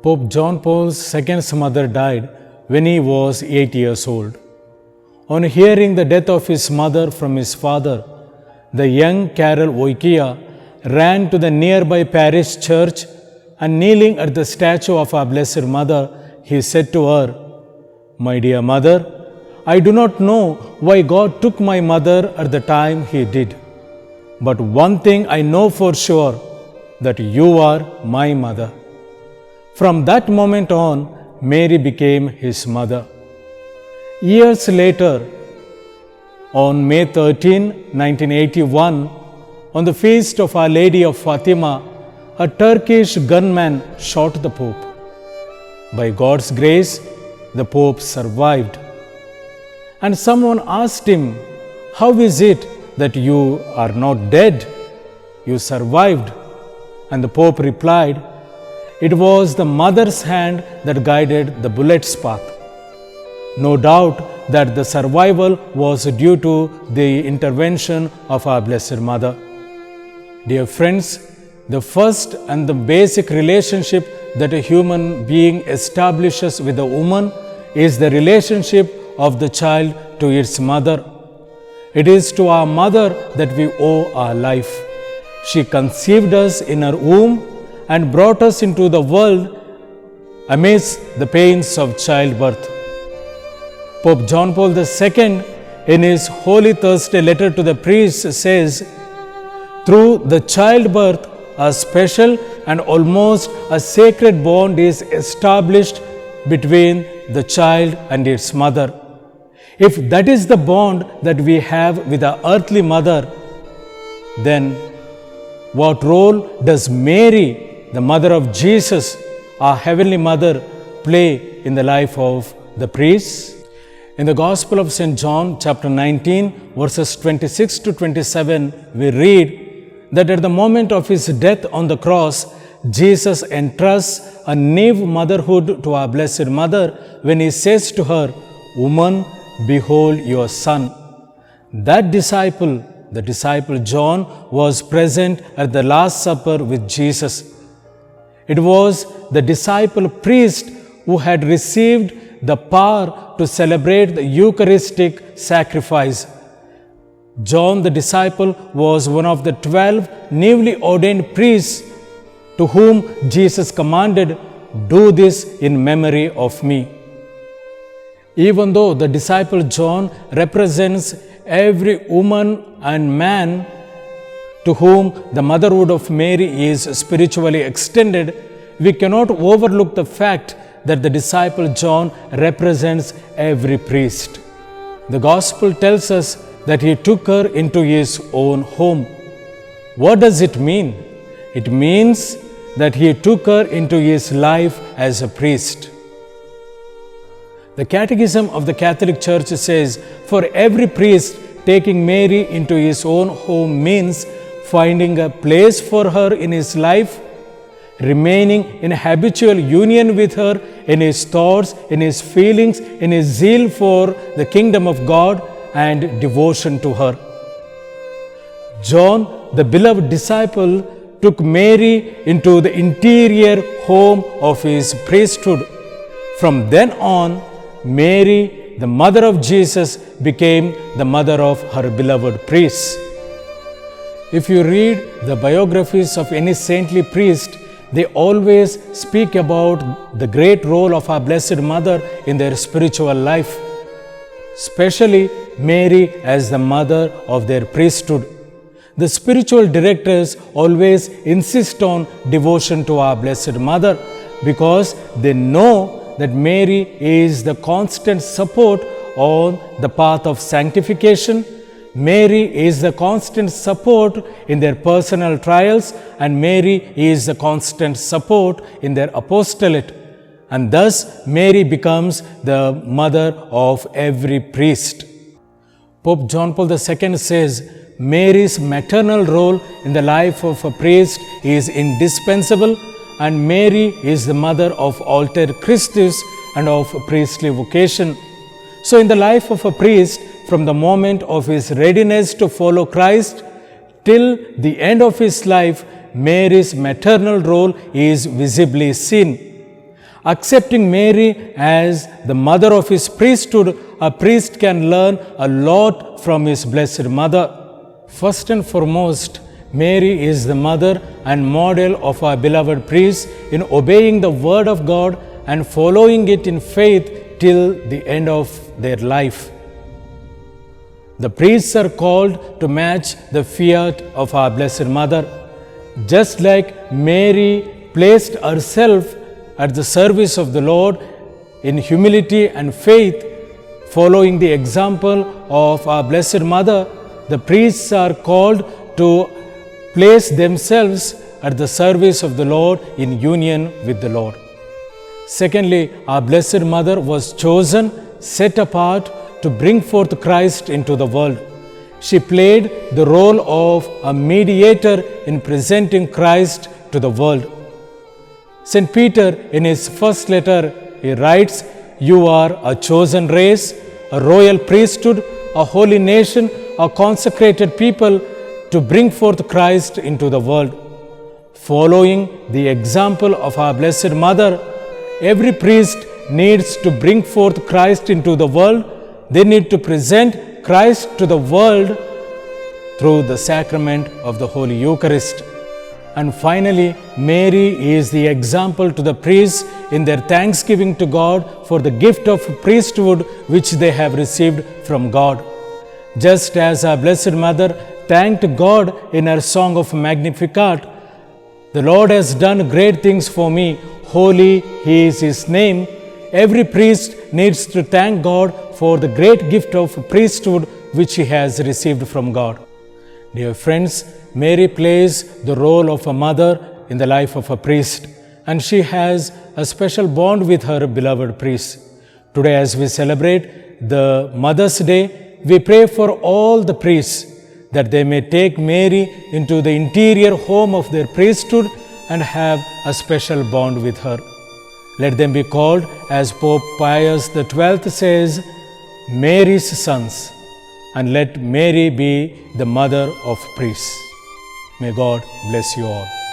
Pope John Paul's second's mother died when he was 8 years old. On hearing the death of his mother from his father, the young Karol Wojtyła ran to the nearby parish church and kneeling at the statue of our Blessed Mother, he said to her, "My dear mother, I do not know why God took my mother at the time He did. But one thing I know for sure, that you are my mother." From that moment on, Mary became his mother. Years later, on May 13, 1981, on the feast of Our Lady of Fatima, a Turkish gunman shot the Pope. By God's grace, the Pope survived. And someone asked him, "How is it that you are not dead? You survived." And the Pope replied, "It was the mother's hand that guided the bullet's path." No doubt that the survival was due to the intervention of our Blessed Mother. Dear friends, the first and the basic relationship that a human being establishes with a woman is the relationship of the child to its mother. It is to our mother that we owe our life. She conceived us in her womb and brought us into the world amidst the pains of childbirth. Pope John Paul II, in his Holy Thursday letter to the priests, says, "Through the childbirth, a special and almost a sacred bond is established between the child and its mother." If that is the bond that we have with our earthly mother, then what role does Mary, the mother of Jesus, our heavenly mother, play in the life of the priests? In the Gospel of St. John, chapter 19, verses 26 to 27, we read that at the moment of his death on the cross, Jesus entrusts a naive motherhood to our Blessed Mother when he says to her, "Woman, behold your son." That disciple, the disciple John, was present at the Last Supper with Jesus. It was the disciple priest who had received the power to celebrate the Eucharistic sacrifice. John the disciple was one of the 12 newly ordained priests to whom Jesus commanded, "Do this in memory of me." Even though the disciple John represents every woman and man to whom the motherhood of Mary is spiritually extended, we cannot overlook the fact that the disciple John represents every priest. The Gospel tells us that he took her into his own home. What does it mean? It means that he took her into his life as a priest. The Catechism of the Catholic Church says, for every priest, taking Mary into his own home means finding a place for her in his life, remaining in habitual union with her in his thoughts, in his feelings, in his zeal for the kingdom of God, and devotion to her. John, the beloved disciple, took Mary into the interior home of his priesthood. From then on, Mary, the mother of Jesus, became the mother of her beloved priests. If you read the biographies of any saintly priest, they always speak about the great role of our Blessed Mother in their spiritual life, especially Mary as the mother of their priesthood. The spiritual directors always insist on devotion to our Blessed Mother because they know that Mary is the constant support on the path of sanctification. Mary is the constant support in their personal trials, and Mary is the constant support in their apostolate. And thus, Mary becomes the mother of every priest. Pope John Paul II says, Mary's maternal role in the life of a priest is indispensable, and Mary is the mother of alter Christus and of priestly vocation. So in the life of a priest, from the moment of his readiness to follow Christ till the end of his life, Mary's maternal role is visibly seen. Accepting Mary as the mother of his priesthood, a priest can learn a lot from his blessed mother. First and foremost, Mary is the mother and model of our beloved priests in obeying the word of God and following it in faith till the end of their life. The priests are called to match the fiat of our Blessed Mother. Just like Mary placed herself at the service of the Lord in humility and faith, following the example of our Blessed Mother, the priests are called to place themselves at the service of the Lord in union with the Lord. Secondly, our Blessed Mother was chosen, set apart to bring forth Christ into the world. She played the role of a mediator in presenting Christ to the world. St. Peter, in his first letter, he writes, "You are a chosen race, a royal priesthood, a holy nation, a consecrated people, to bring forth Christ into the world." Following the example of our Blessed Mother, every priest needs to bring forth Christ into the world. They need to present Christ to the world through the sacrament of the Holy Eucharist. And finally, Mary is the example to the priests in their thanksgiving to God for the gift of priesthood which they have received from God. Just as our Blessed Mother thanked God in her song of Magnificat, "The Lord has done great things for me, holy is His name," every priest needs to thank God for the great gift of priesthood which he has received from God. Dear friends, Mary plays the role of a mother in the life of a priest, and she has a special bond with her beloved priests. Today, as we celebrate the Mother's Day, we pray for all the priests that they may take Mary into the interior home of their priesthood and have a special bond with her. Let them be called, as Pope Pius XII says, Mary's sons, and let Mary be the mother of priests. May God bless you all.